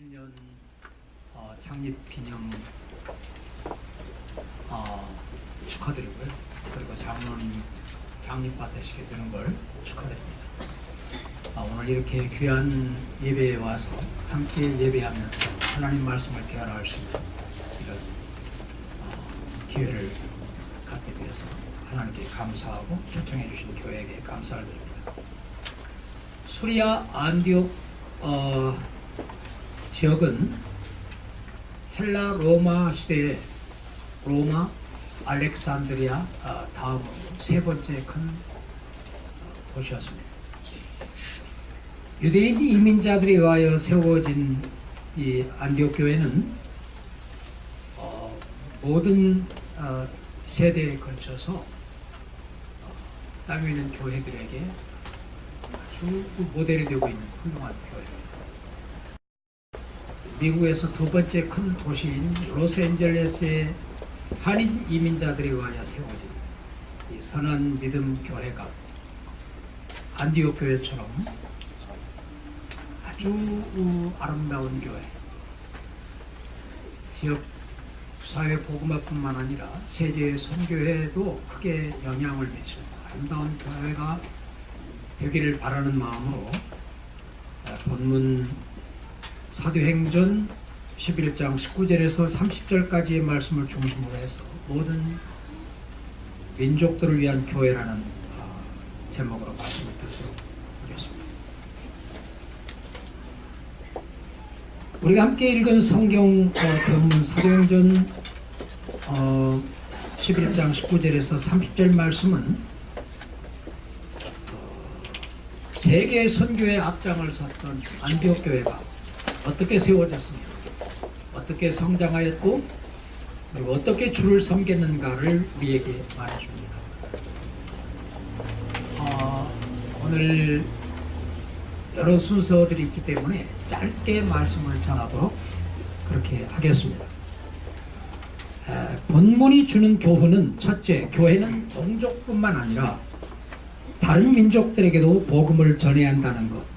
2020년 창립기념 축하드리고요. 그리고 장로님 장립받으시게 되는 걸 축하드립니다. 오늘 이렇게 귀한 예배에 와서 함께 예배하면서 하나님 말씀을 대화할 수 있는 이런 기회를 갖게 되어서 하나님께 감사하고 초청해 주신 교회에게 감사를 드립니다. 수리아 안디옥 지역은 헬라 로마 시대에 로마, 알렉산드리아 다음으로 세 번째 큰 도시였습니다. 유대인 이민자들에 의하여 세워진 이 안디옥 교회는 모든 세대에 걸쳐서 땅 위에 있는 교회들에게 아주 모델이 되고 있는 훌륭한 교회입니다. 미국에서 두 번째 큰 도시인 로스앤젤레스의 한인 이민자들에 의하여 세워진 이 선한 믿음 교회가 안디옥 교회처럼 아주 아름다운 교회, 지역 사회 복음화뿐만 아니라 세계 선교회에도 크게 영향을 미치는 아름다운 교회가 되기를 바라는 마음으로 본문 사도행전 11장 19절에서 30절까지의 말씀을 중심으로 해서 모든 민족들을 위한 교회라는 제목으로 말씀을 드리도록 하겠습니다. 우리가 함께 읽은 성경 본문 사도행전 11장 19절에서 30절 말씀은 세계 선교의 앞장을 섰던 안디옥 교회가 어떻게 세워졌습니까? 어떻게 성장하였고 그리고 어떻게 주를 섬겼는가를 우리에게 말해줍니다. 오늘 여러 순서들이 있기 때문에 짧게 말씀을 전하도록 그렇게 하겠습니다. 본문이 주는 교훈은 첫째, 교회는 동족뿐만 아니라 다른 민족들에게도 복음을 전해야 한다는 것.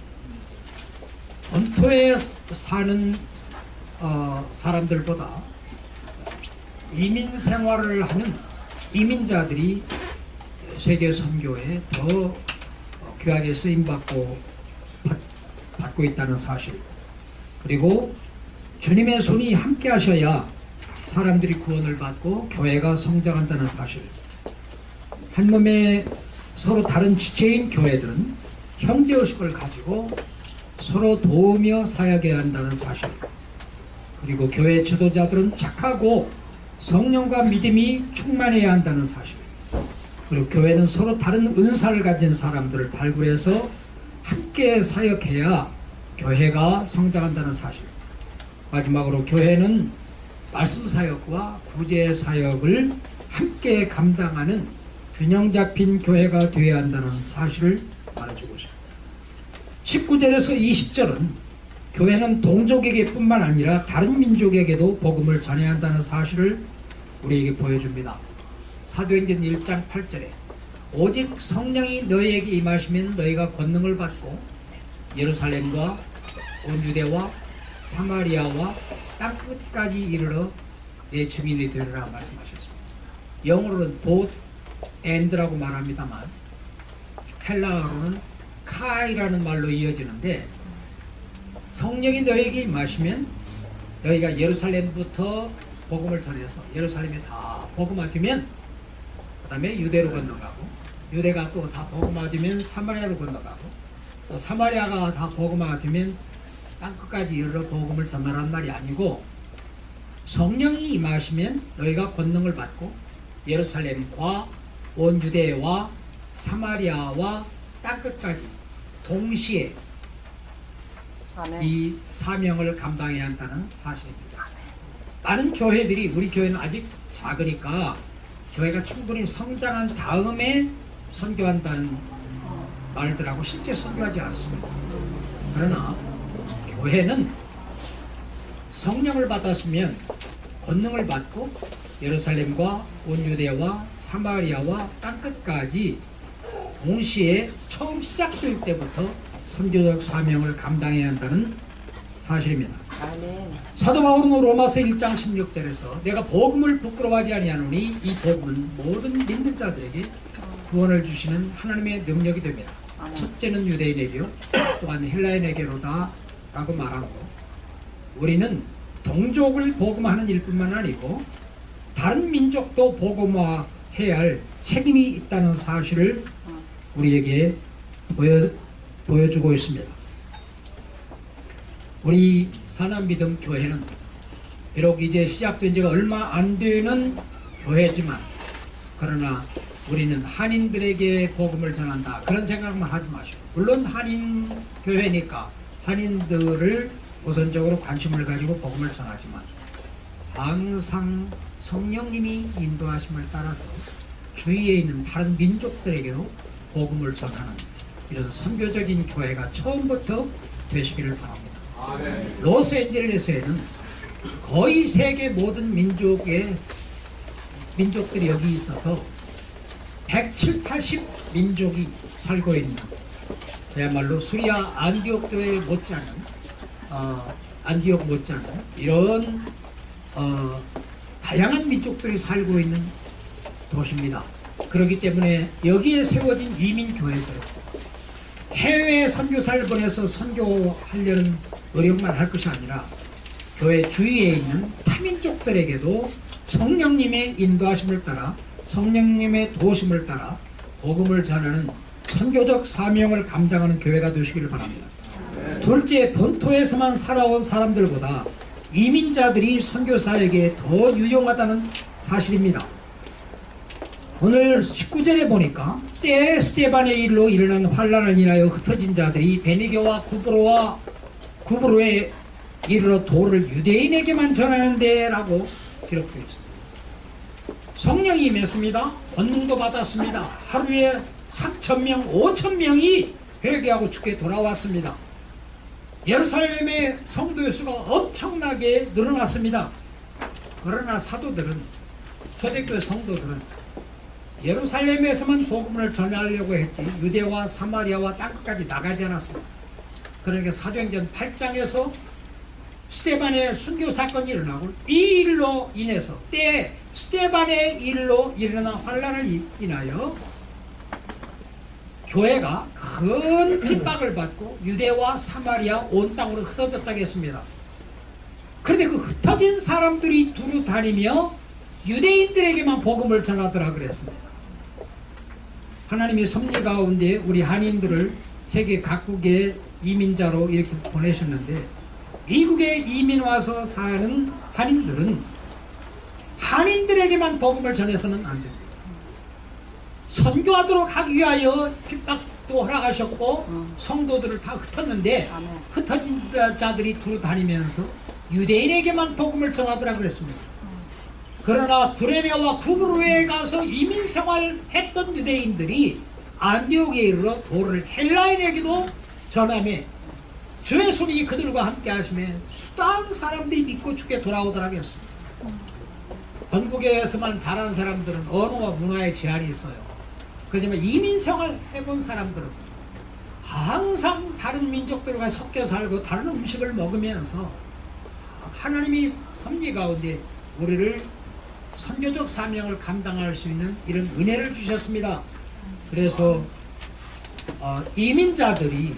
본토에 사는 사람들보다 이민 생활을 하는 이민자들이 세계 선교에 더 귀하게 쓰임받고 있다는 사실, 그리고 주님의 손이 함께 하셔야 사람들이 구원을 받고 교회가 성장한다는 사실, 한 몸에 서로 다른 지체인 교회들은 형제의식을 가지고 서로 도우며 사역해야 한다는 사실, 그리고 교회 지도자들은 착하고 성령과 믿음이 충만해야 한다는 사실, 그리고 교회는 서로 다른 은사를 가진 사람들을 발굴해서 함께 사역해야 교회가 성장한다는 사실, 마지막으로 교회는 말씀 사역과 구제 사역을 함께 감당하는 균형 잡힌 교회가 되어야 한다는 사실을 말해주고 싶습니다. 19절에서 20절은 교회는 동족에게 뿐만 아니라 다른 민족에게도 복음을 전해야 한다는 사실을 우리에게 보여줍니다. 사도행전 1장 8절에 오직 성령이 너희에게 임하시면 너희가 권능을 받고 예루살렘과 온 유대와 사마리아와 땅끝까지 이르러 내 증인이 되리라 말씀하셨습니다. 영어로는 both and라고 말합니다만 헬라어로는 카이라는 말로 이어지는데, 성령이 너희에게 임하시면 너희가 예루살렘부터 복음을 전해서 예루살렘에 다 복음화되면 그 다음에 유대로 건너가고, 유대가 또 다 복음화되면 사마리아로 건너가고, 또 사마리아가 다 복음화되면 땅끝까지 이르러 복음을 전하라는 말이 아니고, 성령이 임하시면 너희가 권능을 받고 예루살렘과 온 유대와 사마리아와 땅끝까지 동시에 아멘. 이 사명을 감당해야 한다는 사실입니다. 많은 교회들이, 우리 교회는 아직 작으니까 교회가 충분히 성장한 다음에 선교한다는 말들하고 실제 선교하지 않습니다. 그러나 교회는 성령을 받았으면 권능을 받고 예루살렘과 온 유대와 사마리아와 땅끝까지 동시에 처음 시작될 때부터 선교적 사명을 감당해야 한다는 사실입니다. 아멘. 사도 바울은 로마서 1장 16절에서 내가 복음을 부끄러워하지 아니하노니 이 복음은 모든 믿는 자들에게 구원을 주시는 하나님의 능력이 됩니다. 아멘. 첫째는 유대인에게요, 또한 헬라인에게로다 라고 말하고, 우리는 동족을 복음하는 일뿐만 아니고 다른 민족도 복음화해야 할 책임이 있다는 사실을 우리에게 보여주고 있습니다. 우리 사남믿음 교회는 비록 이제 시작된 지가 얼마 안 되는 교회지만, 그러나 우리는 한인들에게 복음을 전한다 그런 생각만 하지 마시고, 물론 한인 교회니까 한인들을 우선적으로 관심을 가지고 복음을 전하지만 항상 성령님이 인도하심을 따라서 주위에 있는 다른 민족들에게도 복음을 전하는 이런 선교적인 교회가 처음부터 되시기를 바랍니다. 로스앤젤레스에는 거의 세계 모든 민족들이 여기 있어서 170, 80민족이 살고 있는, 그야말로 수리아 안디옥 교회 못지않은 이런 다양한 민족들이 살고 있는 도시입니다. 그렇기 때문에 여기에 세워진 이민교회들, 해외 선교사를 보내서 선교하려는 노력만 할 것이 아니라 교회 주위에 있는 타민족들에게도 성령님의 인도하심을 따라, 성령님의 도우심을 따라 복음을 전하는 선교적 사명을 감당하는 교회가 되시기를 바랍니다. 둘째, 본토에서만 살아온 사람들보다 이민자들이 선교사에게 더 유용하다는 사실입니다. 오늘 19절에 보니까 때 스데반의 일로 일어난 환란을 인하여 흩어진 자들이 베니게와 구브로에 이르러 도를 유대인에게만 전하는데 라고 기록되어 있습니다. 성령이 임했습니다. 권능도 받았습니다. 하루에 3,000명, 5,000명이 회개하고 주께 돌아왔습니다. 예루살렘의 성도의 수가 엄청나게 늘어났습니다. 그러나 사도들은, 초대교회 성도들은 예루살렘에서만 복음을 전하려고 했지 유대와 사마리아와 땅끝까지 나가지 않았습니다. 그러니까 사도행전 8장에서 스데반의 순교 사건이 일어나고, 이 일로 인해서 때 스데반의 일로 일어난 환란을 인하여 교회가 큰 핍박을 받고 유대와 사마리아 온 땅으로 흩어졌다고 했습니다. 그런데 그 흩어진 사람들이 두루 다니며 유대인들에게만 복음을 전하더라 그랬습니다. 하나님의 섭리 가운데 우리 한인들을 세계 각국의 이민자로 이렇게 보내셨는데, 미국에 이민 와서 사는 한인들은 한인들에게만 복음을 전해서는 안 됩니다. 선교하도록 하기 위하여 핍박도 허락하셨고 성도들을 다 흩었는데, 아멘. 흩어진 자들이 두루 다니면서 유대인에게만 복음을 전하더라 그랬습니다. 그러나 구레네와 구브로에 가서 이민 생활했던 유대인들이 안디옥에 이르러 도를 헬라인에게도 전하며 주의 손이 그들과 함께 하시며 수많은 사람들이 믿고 주께 돌아오더라고 했습니다. 전국에서만 자란 사람들은 언어와 문화에 제한이 있어요. 그렇지만 이민 생활 해본 사람들은 항상 다른 민족들과 섞여 살고 다른 음식을 먹으면서 하나님이 섭리 가운데 우리를 선교적 사명을 감당할 수 있는 이런 은혜를 주셨습니다. 그래서 이민자들이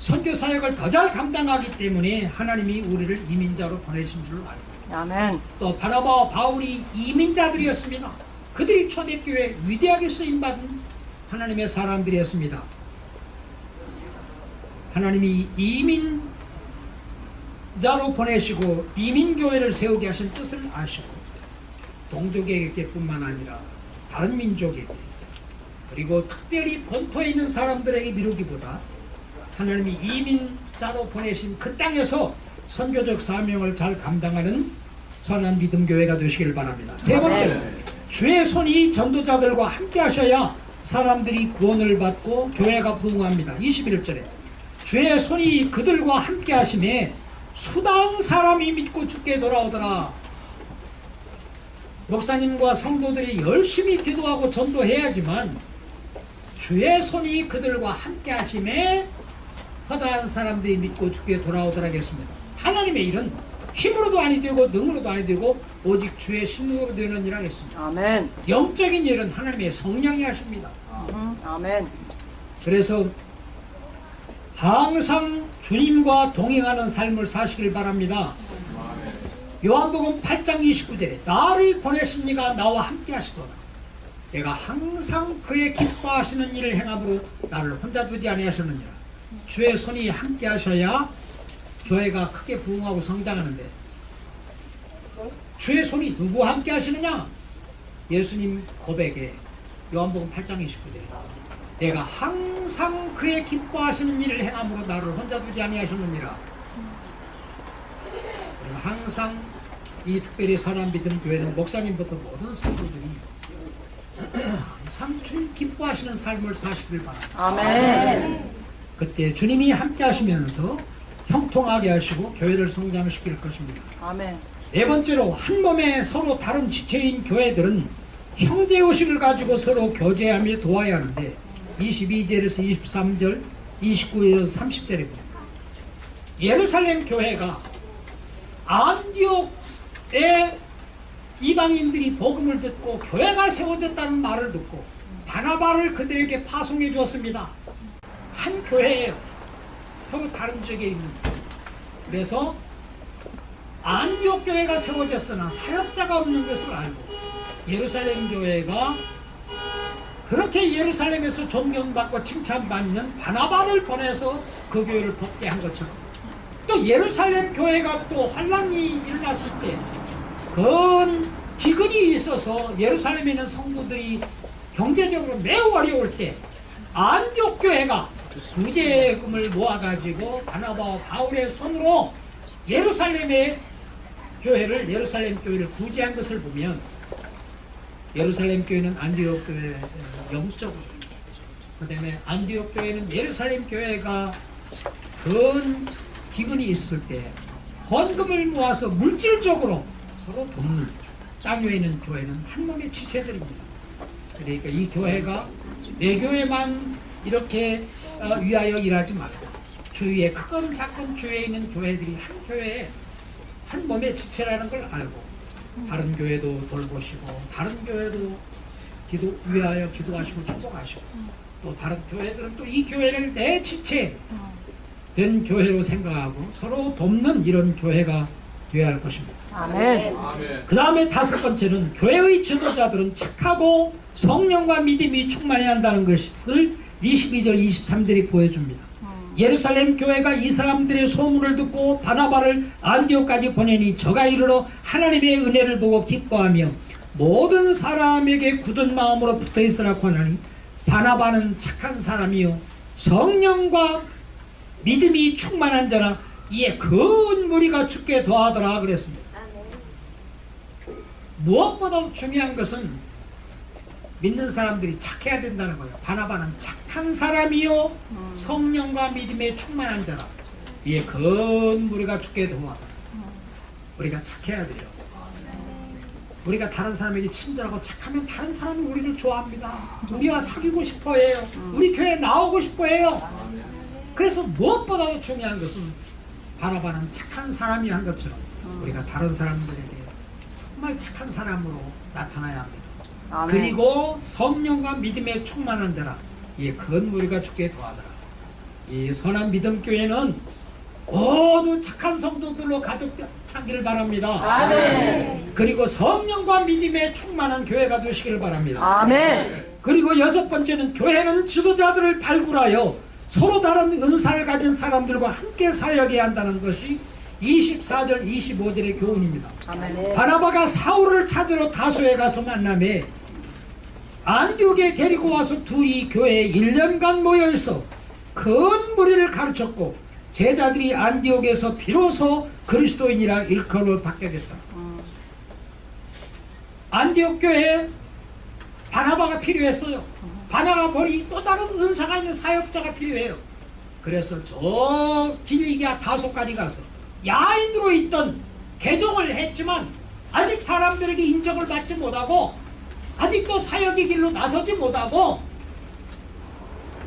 선교 사역을 더 잘 감당하기 때문에 하나님이 우리를 이민자로 보내신 줄 알고, 아멘. 또 바나바와 바울이 이민자들이었습니다. 그들이 초대교회 위대하게 쓰임받은 하나님의 사람들이었습니다. 하나님이 이민자로 보내시고 이민교회를 세우게 하신 뜻을 아시고, 동족에게뿐만 아니라 다른 민족에게, 그리고 특별히 본토에 있는 사람들에게 미루기보다 하나님이 이민자로 보내신 그 땅에서 선교적 사명을 잘 감당하는 선한 믿음 교회가 되시길 바랍니다. 세 번째로, 주의 손이 전도자들과 함께 하셔야 사람들이 구원을 받고 교회가 부흥합니다. 21절에 주의 손이 그들과 함께 하심에 수당 사람이 믿고 주께 돌아오더라. 목사님과 성도들이 열심히 기도하고 전도해야지만 주의 손이 그들과 함께 하심에 허다한 사람들이 믿고 주께 돌아오더라 하겠습니다. 하나님의 일은 힘으로도 아니 되고 능으로도 아니 되고 오직 주의 신으로 되느니라 했습니다. 아멘. 영적인 일은 하나님의 성령이 하십니다. 아멘. 그래서 항상 주님과 동행하는 삶을 사시길 바랍니다. 요한복음 8장 29절에 나를 보내십니까 나와 함께 하시도다. 내가 항상 그의 기뻐하시는 일을 행함으로 나를 혼자 두지 아니하셨느니라. 주의 손이 함께 하셔야 교회가 크게 부흥하고 성장하는데 주의 손이 누구와 함께 하시느냐? 예수님 고백에 요한복음 8장 29절에 내가 항상 그의 기뻐하시는 일을 행함으로 나를 혼자 두지 아니하셨느니라. 우리가 항상 이 특별히 선한 믿음 교회는 목사님부터 모든 성도들이 항상 주님 기뻐하시는 삶을 사시길 바랍니다. 아멘. 그때 주님이 함께 하시면서 형통하게 하시고 교회를 성장시킬 것입니다. 아멘. 네 번째로 한 몸에 서로 다른 지체인 교회들은 형제의식을 가지고 서로 교제하며 도와야 하는데 22절에서 23절, 29절에서 30절에 보면 예루살렘 교회가 안디옥에 이방인들이 복음을 듣고 교회가 세워졌다는 말을 듣고 바나바를 그들에게 파송해 주었습니다. 한 교회예요. 서로 다른 지역에 있는. 그래서 안디옥 교회가 세워졌으나 사역자가 없는 것을 알고 예루살렘 교회가 그렇게 예루살렘에서 존경받고 칭찬받는 바나바를 보내서 그 교회를 돕게 한 것처럼 또 예루살렘 교회가 또 환란이 일어났을 때 그 기근이 있어서 예루살렘에 있는 성도들이 경제적으로 매우 어려울 때 안디옥 교회가 구제금을 모아가지고 바나바와 바울의 손으로 예루살em 교회를 구제한 것을 보면 예루살렘 교회는 안디옥 교회 영적으로 그 다음에 안디옥 교회는 예루살렘 교회가 큰 기근이 있을 때 헌금을 모아서 물질적으로 서로 돕는 땅 위에 있는 교회는 한 몸의 지체들입니다. 그러니까 이 교회가 내 교회만 이렇게 위하여 일하지 말고 주위에 크건 작건 주위에 있는 교회들이 한 교회에 한 몸의 지체라는 걸 알고 다른 교회도 돌보시고 다른 교회도 위하여 기도하시고 축복하시고 또 다른 교회들은 또 이 교회를 내 지체 된 교회로 생각하고 서로 돕는 이런 교회가 되어야 할 것입니다. 아멘. 그 다음에 다섯 번째는 교회의 지도자들은 착하고 성령과 믿음이 충만해야 한다는 것을 22절 23절이 보여줍니다. 예루살렘 교회가 이 사람들의 소문을 듣고 바나바를 안디옥까지 보내니 저가 이르러 하나님의 은혜를 보고 기뻐하며 모든 사람에게 굳은 마음으로 붙어있으라고 하나니 바나바는 착한 사람이요 성령과 믿음이 충만한 자라 이에 큰 무리가 죽게 더하더라 그랬습니다. 무엇보다 중요한 것은 믿는 사람들이 착해야 된다는 거예요. 바나바는 착한 사람이요 성령과 믿음에 충만한 자라 이에 큰 무리가 죽게 더하더라. 우리가 착해야 돼요. 우리가 다른 사람에게 친절하고 착하면 다른 사람이 우리를 좋아합니다. 우리와 사귀고 싶어 해요. 우리 교회에 나오고 싶어 해요. 그래서 무엇보다도 중요한 것은 바나바는 착한 사람이 한 것처럼 우리가 다른 사람들에게 정말 착한 사람으로 나타나야 합니다. 아멘. 그리고 성령과 믿음에 충만한 자라 이 큰 무리가 죽게 도하더라. 이 선한 믿음 교회는 모두 착한 성도들로 가득 차기를 바랍니다. 아멘. 그리고 성령과 믿음에 충만한 교회가 되시기를 바랍니다. 아멘. 그리고 여섯 번째는 교회는 지도자들을 발굴하여 서로 다른 은사를 가진 사람들과 함께 사역해야 한다는 것이 24절 25절의 교훈입니다. 아멘. 바나바가 사울을 찾으러 다소에 가서 만남에 안디옥에 데리고 와서 둘이 교회에 1년간 모여있어 큰 무리를 가르쳤고 제자들이 안디옥에서 비로소 그리스도인이라 일컬어 받게 됐다. 안디옥 교회에 바나바가 필요했어요. 바나바 버리 또 다른 은사가 있는 사역자가 필요해요. 그래서 저 길리기아 다소까지 가서 야인으로 있던 개종을 했지만 아직 사람들에게 인정을 받지 못하고 아직도 사역의 길로 나서지 못하고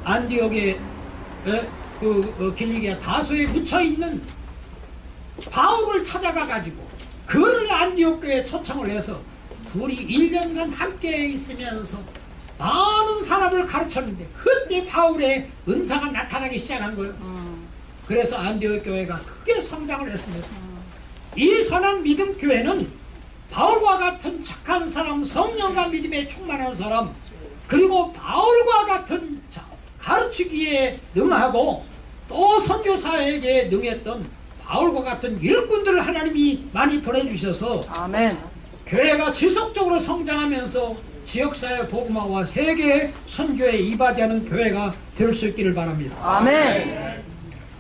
안디옥에 길리기아 다소에 묻혀있는 바울을 찾아가 가지고 그를 안디옥 교회에 초청을 해서 둘이 1년간 함께 있으면서 많은 사람을 가르쳤는데 그때 바울의 은사가 나타나기 시작한 거예요. 그래서 안디옥 교회가 크게 성장을 했습니다. 이 선한 믿음 교회는 바울과 같은 착한 사람, 성령과 믿음에 충만한 사람, 그리고 바울과 같은 가르치기에 능하고 또 선교사에게 능했던 바울과 같은 일꾼들을 하나님이 많이 보내주셔서 아멘. 교회가 지속적으로 성장하면서 지역사회 복음화와 세계 선교에 이바지하는 교회가 될 수 있기를 바랍니다. 아멘.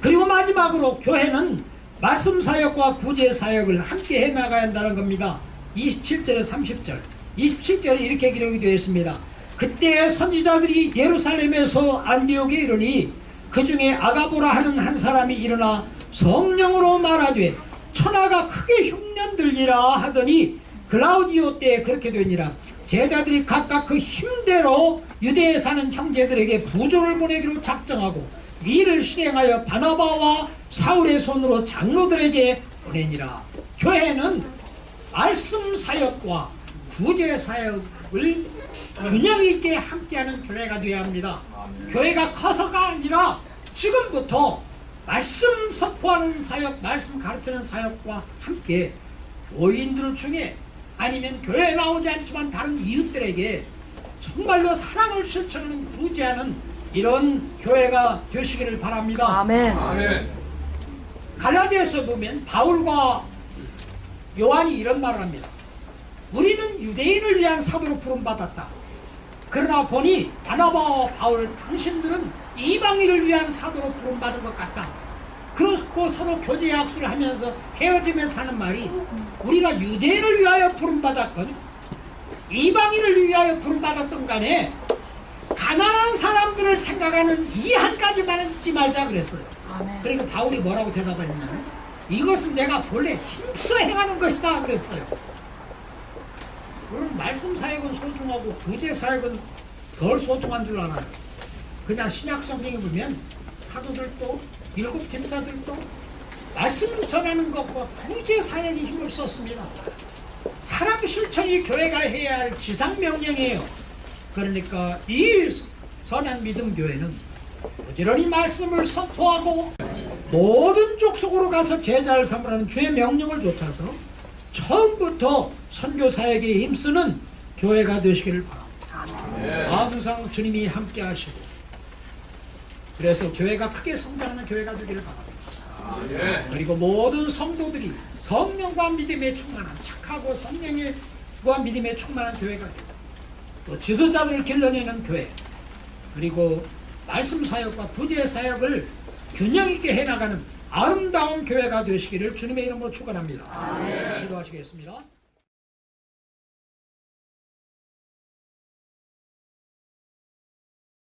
그리고 마지막으로 교회는 말씀 사역과 구제 사역을 함께 해나가야 한다는 겁니다. 27절에 30절 27절에 이렇게 기록이 되어 있습니다. 그때 선지자들이 예루살렘에서 안디옥에 이르니 그 중에 아가보라 하는 한 사람이 일어나 성령으로 말하되 천하가 크게 흉년들리라 하더니 글라우디오 때에 그렇게 되니라. 제자들이 각각 그 힘대로 유대에 사는 형제들에게 부조를 보내기로 작정하고 이를 실행하여 바나바와 사울의 손으로 장로들에게 보내니라. 교회는 말씀 사역과 구제 사역을 균형 있게 함께하는 교회가 되어야 합니다. 교회가 커서가 아니라 지금부터 말씀 선포하는 사역, 말씀 가르치는 사역과 함께 교인들 중에 아니면 교회에 나오지 않지만 다른 이웃들에게 정말로 사랑을 실천하는 구제하는 이런 교회가 되시기를 바랍니다. 아멘. 갈라디아서 보면 바울과 요한이 이런 말을 합니다. 우리는 유대인을 위한 사도로 부름받았다. 그러나 보니 바나바와 바울 당신들은 이방인을 위한 사도로 부름받은 것 같다. 그렇고 서로 교제 약수를 하면서 헤어지면서 하는 말이 우리가 유대인을 위하여 부름받았건 이방인을 위하여 부름받았던 간에 가난한 사람들을 생각하는 이 한 가지만은 잊지 말자 그랬어요. 아멘. 그리고 바울이 뭐라고 대답했냐면 이것은 내가 본래 힘써 행하는 것이다 그랬어요. 물론 말씀 사역은 소중하고 구제 사역은 덜 소중한 줄 알아요. 그냥 신약 성경에 보면 사도들도 일곱 집사들도 말씀을 전하는 것과 구제 사역에 힘을 썼습니다. 사랑 실천이 교회가 해야 할 지상명령이에요. 그러니까 이 선한 믿음 교회는 부지런히 말씀을 선포하고 모든 족속으로 가서 제자를 삼으라는 주의 명령을 좇아서 처음부터 선교사에게 힘쓰는 교회가 되시기를 바랍니다. 항상 주님이 함께 하시고 그래서 교회가 크게 성장하는 교회가 되기를 바랍니다. 그리고 모든 성도들이 성령과 믿음에 충만한 착하고 성령과 믿음에 충만한 교회가 되고 또 지도자들을 길러내는 교회 그리고 말씀 사역과 구제 사역을 균형 있게 해나가는 아름다운 교회가 되시기를 주님의 이름으로 축원합니다. 기도하시겠습니다.